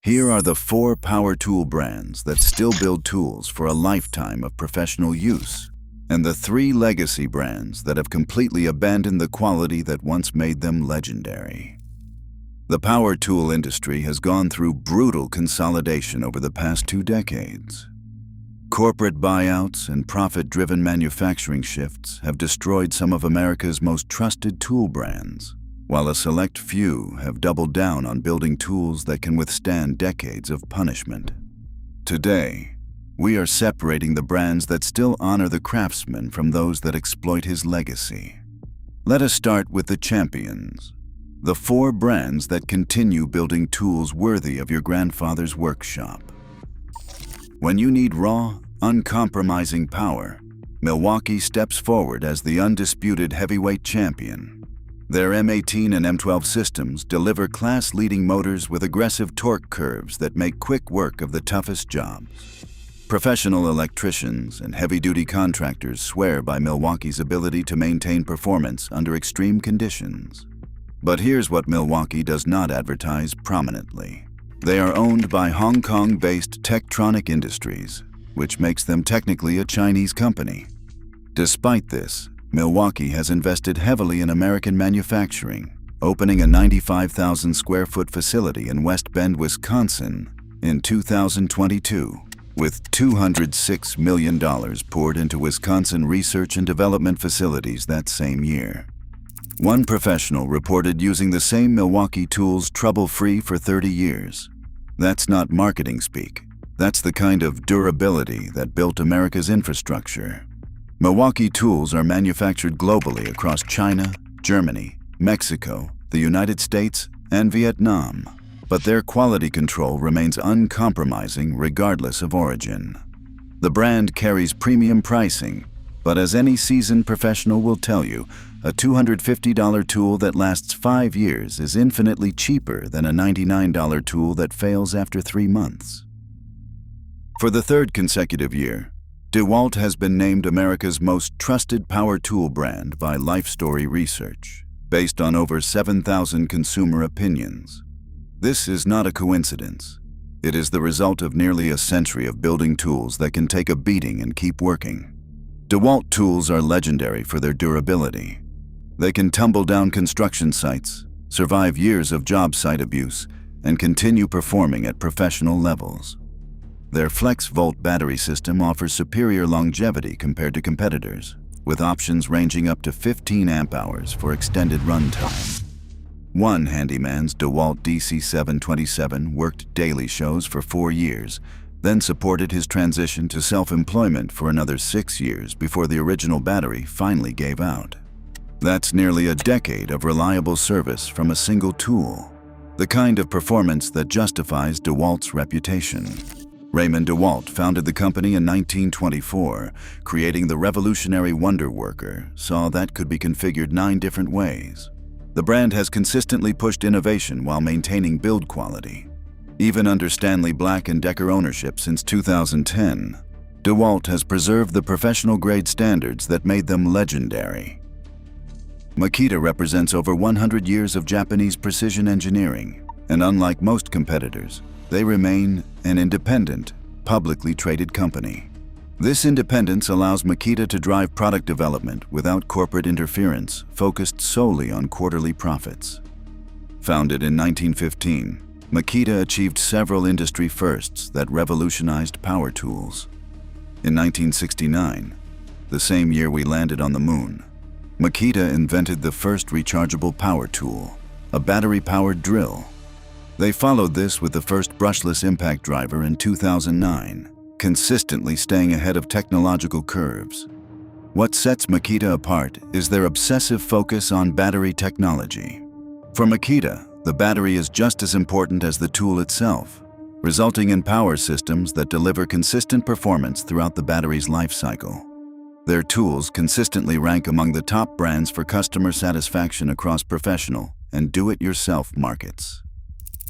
Here are the 4 power tool brands that still build tools for a lifetime of professional use, and the 3 legacy brands that have completely abandoned the quality that once made them legendary. The power tool industry has gone through brutal consolidation over the past 2 decades. Corporate buyouts and profit-driven manufacturing shifts have destroyed some of America's most trusted tool brands, while a select few have doubled down on building tools that can withstand decades of punishment. Today, we are separating the brands that still honor the craftsman from those that exploit his legacy. Let us start with the champions, the 4 brands that continue building tools worthy of your grandfather's workshop. When you need raw, uncompromising power, Milwaukee steps forward as the undisputed heavyweight champion. Their M18 and M12 systems deliver class-leading motors with aggressive torque curves that make quick work of the toughest jobs. Professional electricians and heavy-duty contractors swear by Milwaukee's ability to maintain performance under extreme conditions. But here's what Milwaukee does not advertise prominently. They are owned by Hong Kong-based Tektronic Industries, which makes them technically a Chinese company. Despite this, Milwaukee has invested heavily in American manufacturing, opening a 95,000 square foot facility in West Bend, Wisconsin in 2022, with $206 million poured into Wisconsin research and development facilities that same year. One professional reported using the same Milwaukee tools trouble-free for 30 years. That's not marketing speak. That's the kind of durability that built America's infrastructure. Milwaukee tools are manufactured globally across China, Germany, Mexico, the United States, and Vietnam, but their quality control remains uncompromising regardless of origin. The brand carries premium pricing, but as any seasoned professional will tell you, a $250 tool that lasts 5 years is infinitely cheaper than a $99 tool that fails after 3 months. For the 3rd consecutive year, DeWalt has been named America's most trusted power tool brand by Life Story Research, based on over 7,000 consumer opinions. This is not a coincidence. It is the result of nearly a century of building tools that can take a beating and keep working. DeWalt tools are legendary for their durability. They can tumble down construction sites, survive years of job site abuse, and continue performing at professional levels. Their Flex-Volt battery system offers superior longevity compared to competitors, with options ranging up to 15 amp-hours for extended runtime. One handyman's DeWalt DC727 worked daily shows for 4 years, then supported his transition to self-employment for another 6 years before the original battery finally gave out. That's nearly a decade of reliable service from a single tool, the kind of performance that justifies DeWalt's reputation. Raymond DeWalt founded the company in 1924, creating the revolutionary Wonder Worker, saw that could be configured 9 different ways. The brand has consistently pushed innovation while maintaining build quality. Even under Stanley Black & Decker ownership since 2010, DeWalt has preserved the professional-grade standards that made them legendary. Makita represents over 100 years of Japanese precision engineering, and unlike most competitors, they remain an independent, publicly traded company. This independence allows Makita to drive product development without corporate interference, focused solely on quarterly profits. Founded in 1915, Makita achieved several industry firsts that revolutionized power tools. In 1969, the same year we landed on the moon, Makita invented the first rechargeable power tool, a battery-powered drill. They followed this with the first brushless impact driver in 2009, consistently staying ahead of technological curves. What sets Makita apart is their obsessive focus on battery technology. For Makita, the battery is just as important as the tool itself, resulting in power systems that deliver consistent performance throughout the battery's life cycle. Their tools consistently rank among the top brands for customer satisfaction across professional and do-it-yourself markets.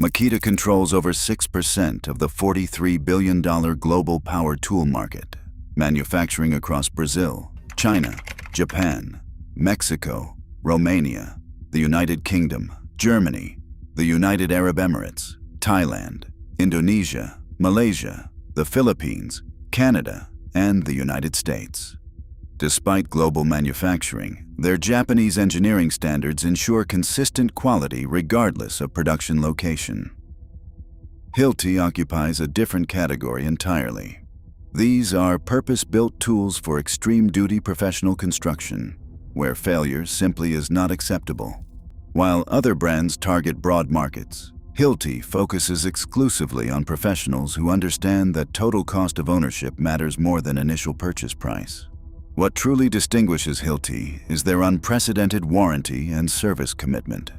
Makita controls over 6% of the $43 billion global power tool market, manufacturing across Brazil, China, Japan, Mexico, Romania, the United Kingdom, Germany, the United Arab Emirates, Thailand, Indonesia, Malaysia, the Philippines, Canada, and the United States. Despite global manufacturing, their Japanese engineering standards ensure consistent quality regardless of production location. Hilti occupies a different category entirely. These are purpose-built tools for extreme-duty professional construction, where failure simply is not acceptable. While other brands target broad markets, Hilti focuses exclusively on professionals who understand that total cost of ownership matters more than initial purchase price. What truly distinguishes Hilti is their unprecedented warranty and service commitment.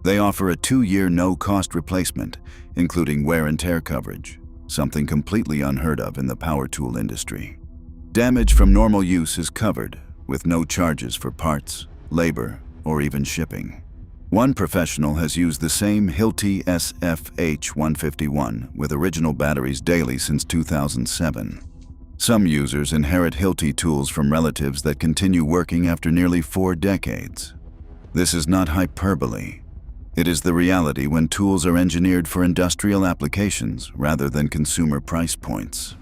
They offer a 2-year no-cost replacement, including wear and tear coverage, something completely unheard of in the power tool industry. Damage from normal use is covered, with no charges for parts, labor, or even shipping. One professional has used the same Hilti SFH151 with original batteries daily since 2007. Some users inherit Hilti tools from relatives that continue working after nearly 4 decades. This is not hyperbole. It is the reality when tools are engineered for industrial applications rather than consumer price points.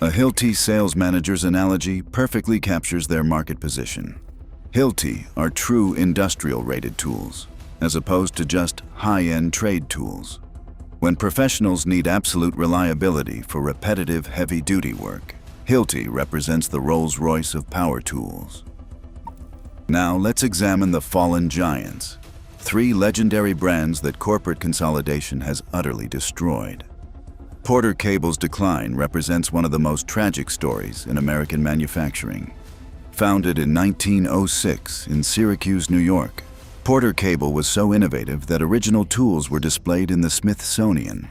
A Hilti sales manager's analogy perfectly captures their market position. Hilti are true industrial-rated tools, as opposed to just high-end trade tools. When professionals need absolute reliability for repetitive, heavy-duty work, Hilti represents the Rolls-Royce of power tools. Now let's examine the fallen giants, 3 legendary brands that corporate consolidation has utterly destroyed. Porter Cable's decline represents one of the most tragic stories in American manufacturing. Founded in 1906 in Syracuse, New York, Porter Cable was so innovative that original tools were displayed in the Smithsonian.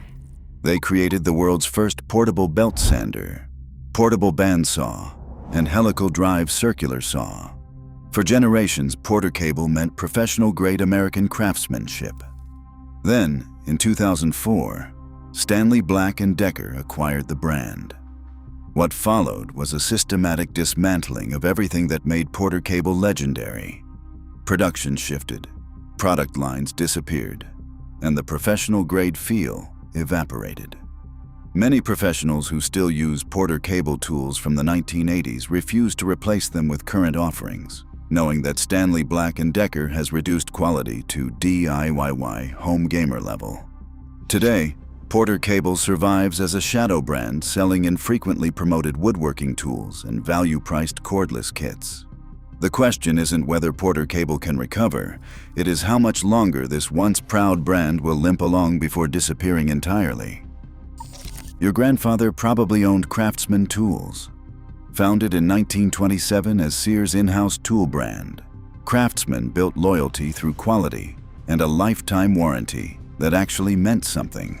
They created the world's first portable belt sander, portable bandsaw, and helical drive circular saw. For generations, Porter Cable meant professional-grade American craftsmanship. Then, in 2004, Stanley Black & Decker acquired the brand. What followed was a systematic dismantling of everything that made Porter Cable legendary. Production shifted, product lines disappeared, and the professional-grade feel evaporated. Many professionals who still use Porter Cable tools from the 1980s refuse to replace them with current offerings, knowing that Stanley Black & Decker has reduced quality to DIY home gamer level. Today, Porter Cable survives as a shadow brand selling infrequently promoted woodworking tools and value-priced cordless kits. The question isn't whether Porter Cable can recover, it is how much longer this once proud brand will limp along before disappearing entirely. Your grandfather probably owned Craftsman tools. Founded in 1927 as Sears' in-house tool brand, Craftsman built loyalty through quality and a lifetime warranty that actually meant something.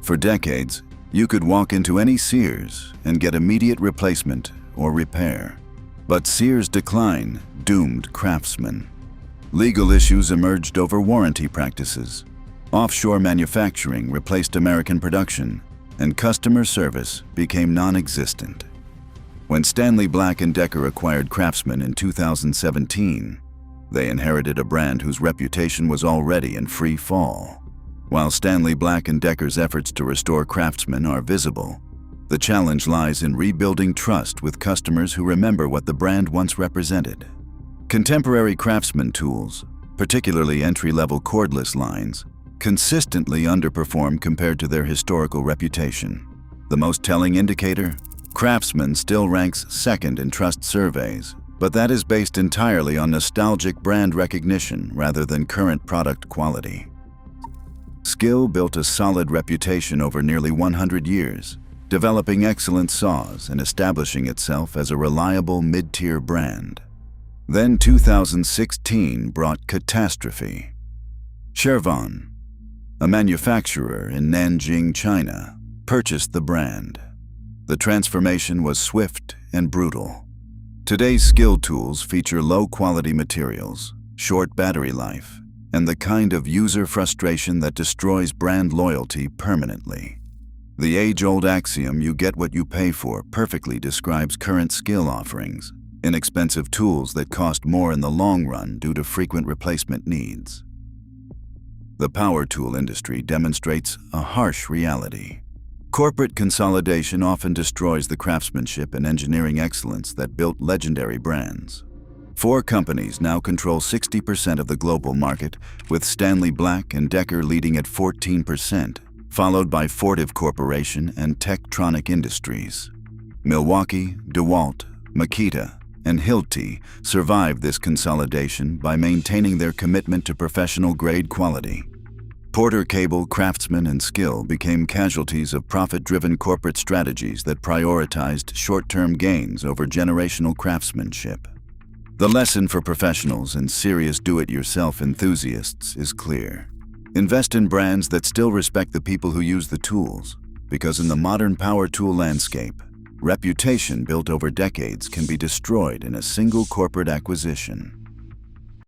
For decades, you could walk into any Sears and get immediate replacement or repair. But Sears' decline doomed Craftsman. Legal issues emerged over warranty practices. Offshore manufacturing replaced American production, and customer service became non-existent. When Stanley Black & Decker acquired Craftsman in 2017, they inherited a brand whose reputation was already in free fall. While Stanley Black & Decker's efforts to restore Craftsman are visible, the challenge lies in rebuilding trust with customers who remember what the brand once represented. Contemporary Craftsman tools, particularly entry-level cordless lines, consistently underperform compared to their historical reputation. The most telling indicator? Craftsman still ranks second in trust surveys, but that is based entirely on nostalgic brand recognition rather than current product quality. Skil built a solid reputation over nearly 100 years, developing excellent saws and establishing itself as a reliable mid-tier brand. Then 2016 brought catastrophe. Chervon, a manufacturer in Nanjing, China, purchased the brand. The transformation was swift and brutal. Today's Skil tools feature low-quality materials, short battery life, and the kind of user frustration that destroys brand loyalty permanently. The age-old axiom, "you get what you pay for," perfectly describes current Skil offerings, inexpensive tools that cost more in the long run due to frequent replacement needs. The power tool industry demonstrates a harsh reality. Corporate consolidation often destroys the craftsmanship and engineering excellence that built legendary brands. 4 companies now control 60% of the global market, with Stanley Black & Decker leading at 14%, followed by Fortive Corporation and Tektronic Industries. Milwaukee, DeWalt, Makita, and Hilti survived this consolidation by maintaining their commitment to professional-grade quality. Porter Cable, Craftsman, and Skil became casualties of profit-driven corporate strategies that prioritized short-term gains over generational craftsmanship. The lesson for professionals and serious do-it-yourself enthusiasts is clear. Invest in brands that still respect the people who use the tools, because in the modern power tool landscape, reputation built over decades can be destroyed in a single corporate acquisition.